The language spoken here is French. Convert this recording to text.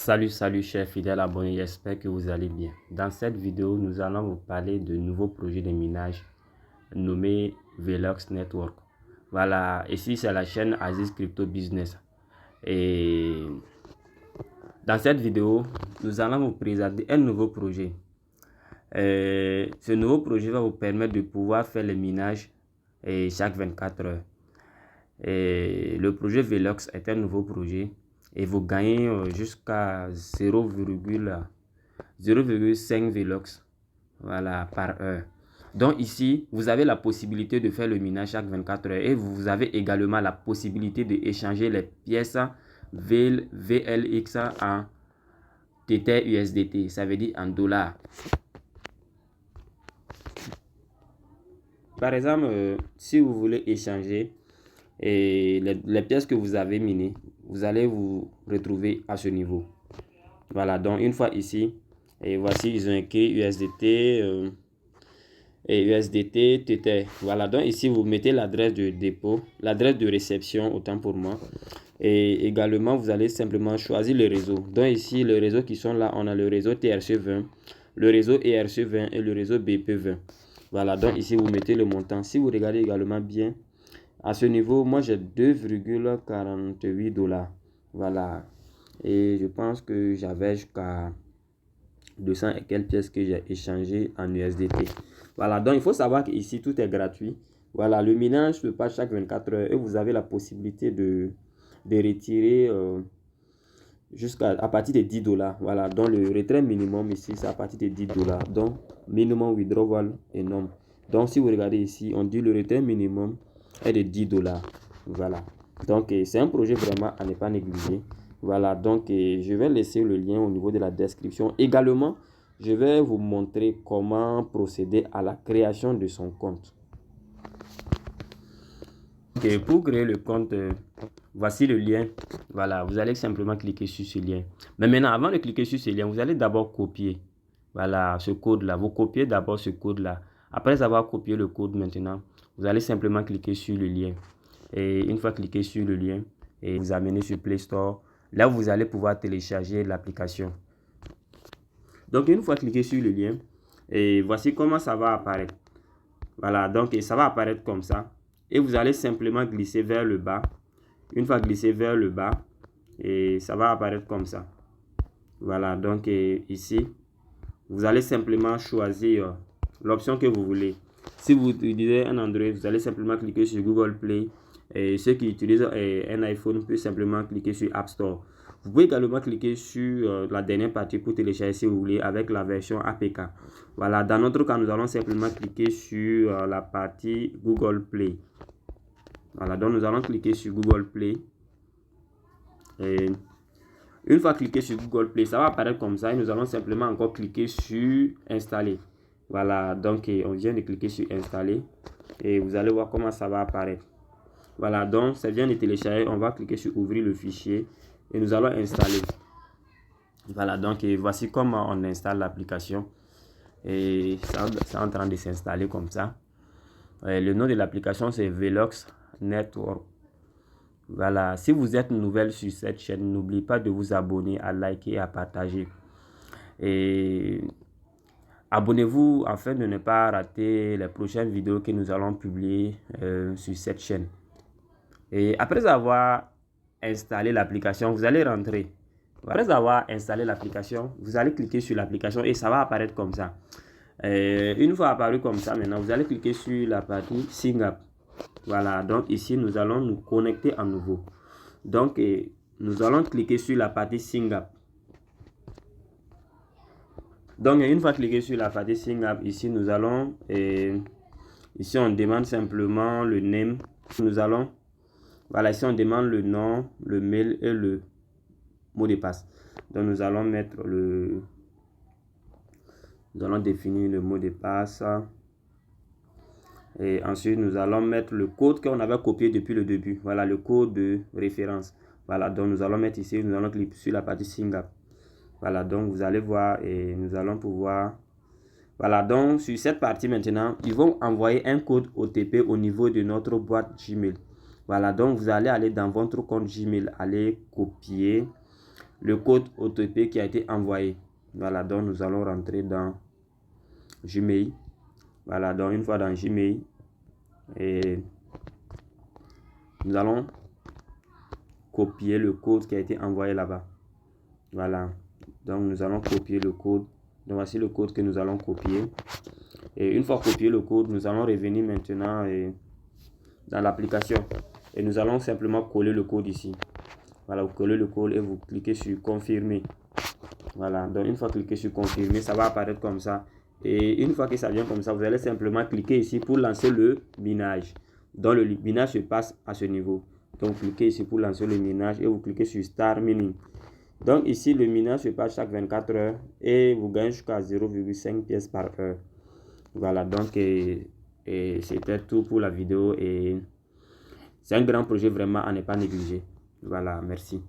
Salut chers fidèles abonnés, j'espère que vous allez bien. Dans cette vidéo, nous allons vous parler de nouveaux projets de minage nommé Velox Network. Voilà, ici c'est la chaîne Aziz Crypto Business. Et dans cette vidéo, nous allons vous présenter un nouveau projet. Ce nouveau projet va vous permettre de pouvoir faire le minage chaque 24 heures. Le projet Velox est un nouveau projet et vous gagnez jusqu'à 0,5 Velox par heure. Donc ici, vous avez la possibilité de faire le minage chaque 24 heures et vous avez également la possibilité d'échanger les pièces VLX en Tether USDT, ça veut dire en dollars. Par exemple, si vous voulez échanger les pièces que vous avez minées, vous allez vous retrouver à ce niveau. Voilà, donc une fois ici, et voici, ils ont écrit USDT et USDT Tether. Voilà, donc ici, vous mettez l'adresse de dépôt, l'adresse de réception, autant pour moi. Et également, vous allez simplement choisir le réseau. Donc ici, les réseaux qui sont là, on a le réseau TRC20, le réseau ERC20 et le réseau BP20. Voilà, donc ici, vous mettez le montant. Si vous regardez également bien, à ce niveau, moi, j'ai 2,48 $. Voilà. Et je pense que j'avais jusqu'à 200 et quelques pièces que j'ai échangées en USDT. Voilà, donc il faut savoir qu'ici, tout est gratuit. Voilà, le minage se passe chaque 24 heures et vous avez la possibilité de retirer à partir de 10 $. Voilà, donc le retrait minimum ici, c'est à partir de 10 $. Donc, minimum withdrawal énorme. Donc, si vous regardez ici, on dit le retrait minimum est de 10 $. Voilà, donc c'est un projet vraiment à ne pas négliger. Voilà, donc je vais laisser le lien au niveau de la description. Également, je vais vous montrer comment procéder à la création de son compte. Okay, pour créer le compte, voici le lien. Voilà, vous allez simplement cliquer sur ce lien. Mais maintenant, avant de cliquer sur ce lien, vous allez d'abord copier. Voilà, ce code-là. Vous copiez d'abord ce code-là. Après avoir copié le code maintenant, vous allez simplement cliquer sur le lien. Et une fois cliqué sur le lien, et vous amenez sur Play Store. Là, vous allez pouvoir télécharger l'application. Donc, une fois cliqué sur le lien, et voici comment ça va apparaître. Voilà, donc ça va apparaître comme ça. Et vous allez simplement glisser vers le bas. Une fois glissé vers le bas, et ça va apparaître comme ça. Voilà, donc ici, vous allez simplement choisir l'option que vous voulez. Si vous utilisez un Android, vous allez simplement cliquer sur Google Play. Et ceux qui utilisent un iPhone peuvent simplement cliquer sur App Store. Vous pouvez également cliquer sur la dernière partie pour télécharger si vous voulez avec la version APK. Voilà, dans notre cas, nous allons simplement cliquer sur la partie Google Play. Voilà, donc nous allons cliquer sur Google Play. Et une fois cliqué sur Google Play, ça va apparaître comme ça et nous allons simplement encore cliquer sur Installer. Voilà, donc on vient de cliquer sur Installer et vous allez voir comment ça va apparaître. Voilà, donc ça vient de télécharger. On va cliquer sur Ouvrir le fichier et nous allons installer. Voilà, donc voici comment on installe l'application. Et c'est en train de s'installer comme ça. Le nom de l'application c'est Velox Network. Voilà, si vous êtes nouvelle sur cette chaîne, n'oubliez pas de vous abonner, à liker et à partager. Et abonnez-vous afin de ne pas rater les prochaines vidéos que nous allons publier sur cette chaîne. Et après avoir installé l'application, vous allez rentrer. Après avoir installé l'application, vous allez cliquer sur l'application et ça va apparaître comme ça. Une fois apparu comme ça, maintenant, vous allez cliquer sur la partie Sign Up. Voilà, donc ici, nous allons nous connecter à nouveau. Donc, nous allons cliquer sur la partie Sign Up. Donc, une fois cliqué sur la partie Sign Up, ici, nous allons, ici, on demande simplement le name. Nous allons, voilà, ici, on demande le nom, le mail et le mot de passe. Donc, nous allons mettre nous allons définir le mot de passe. Et ensuite, nous allons mettre le code qu'on avait copié depuis le début. Voilà, le code de référence. Voilà, donc nous allons mettre ici, nous allons cliquer sur la partie Sign Up. Voilà, donc vous allez voir et nous allons pouvoir... Voilà, donc sur cette partie maintenant, ils vont envoyer un code OTP au niveau de notre boîte Gmail. Voilà, donc vous allez aller dans votre compte Gmail, aller copier le code OTP qui a été envoyé. Voilà, donc nous allons rentrer dans Gmail. Voilà, donc une fois dans Gmail, et nous allons copier le code qui a été envoyé là-bas. Voilà, donc nous allons copier le code. Donc voici le code que nous allons copier. Et une fois copié le code, nous allons revenir maintenant dans l'application. Et nous allons simplement coller le code ici. Voilà, vous collez le code et vous cliquez sur confirmer. Voilà, donc une fois cliqué sur confirmer, ça va apparaître comme ça. Et une fois que ça vient comme ça, vous allez simplement cliquer ici pour lancer le minage. Donc le minage se passe à ce niveau. Donc cliquez ici pour lancer le minage et vous cliquez sur Start Mining. Donc ici, le minage se passe chaque 24 heures et vous gagnez jusqu'à 0,5 pièces par heure. Voilà, donc c'était tout pour la vidéo et c'est un grand projet vraiment à ne pas négliger. Voilà, merci.